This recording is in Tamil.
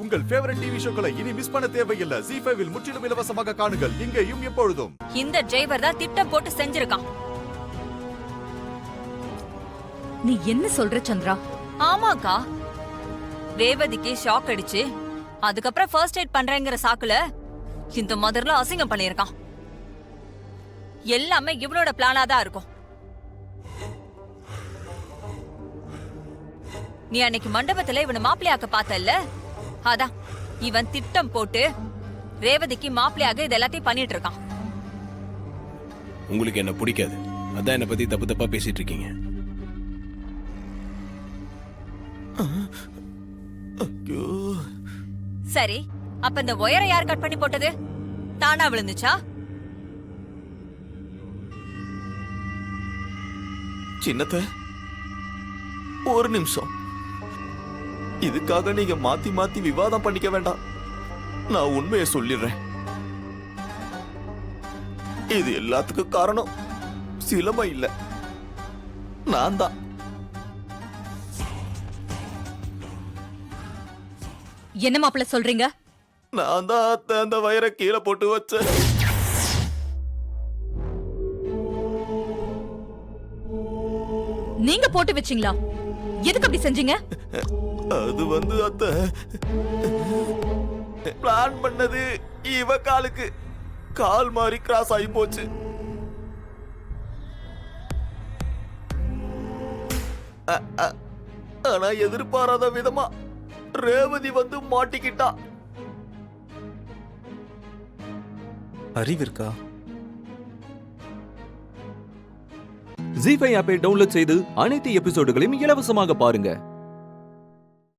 உங்கள் ஃபேவரட் டிவி ஷோக்களை இனி மிஸ் பண்ண தேவையில்லை. ZEE5 இல் முற்றிலும் இலவசமாக காணுங்கள், இங்கேயும் எப்பொழுதும். இந்த டிரைவர் தான் திட்டம் போட்டு செஞ்சிருக்கான். நீ என்ன சொல்ற சந்திரா? ஆமாக்கா, ரேவதிக்கு ஷாக் அடிச்சு அதுக்கப்புறம் ஃபர்ஸ்ட் எய்ட் பண்றேங்கிற சாக்குல இந்த மதர்ல அசிங்கம் பண்ணிருக்கான். எல்லாமே இவனோட பிளானா தான் இருக்கும். நீ அன்னைக்கு மண்டபத்துல இவனை மாப்பிள்ளையாக்க பார்த்தல்ல, அதான் இவன் திட்டம் போட்டு ரேவதிக்கு மாப்பிள்ளையாக இது எல்லாத்தையும் பண்ணிட்டு இருக்கான். உங்களுக்கு என்ன பிடிக்காது, அதான் என்ன பத்தி தப்பு தப்பா பேசிட்டு இருக்கீங்க. சரி, அப்ப இந்த ஒயரை யார் கட் பண்ணி போட்டது? தானா விழுந்துச்சா? சின்னத்த, ஒரு நிமிஷம். இதுக்காக நீங்க மாத்தி மாத்தி விவாதம் பண்ணிக்க வேண்டாம். நான் உண்மையை சொல்லிடுறேன். இது எல்லாத்துக்கும் காரணம் சிலம்பா இல்ல, நான் தான். என்ன மாப்பிள்ள சொல்றீங்க? நான் தான் அந்த வயரை கீழே போட்டு வச்சேன். நீங்க போட்டு வச்சீங்களா? எதுக்கு அப்படி செஞ்சீங்க? அது வந்து அத்தை பிளான் பண்ணது இவ காலுக்கு கால் மாறி கிராஸ் ஆகி போச்சு. ஆனா எதிர்பாராத விதமா ரேவதி வந்து மாட்டிக்கிட்டா. அறிவிருக்கா? ZEE5 ஆப்பை டவுன்லோட் செய்து அனைத்து எபிசோடுகளையும் இலவசமாக பாருங்க.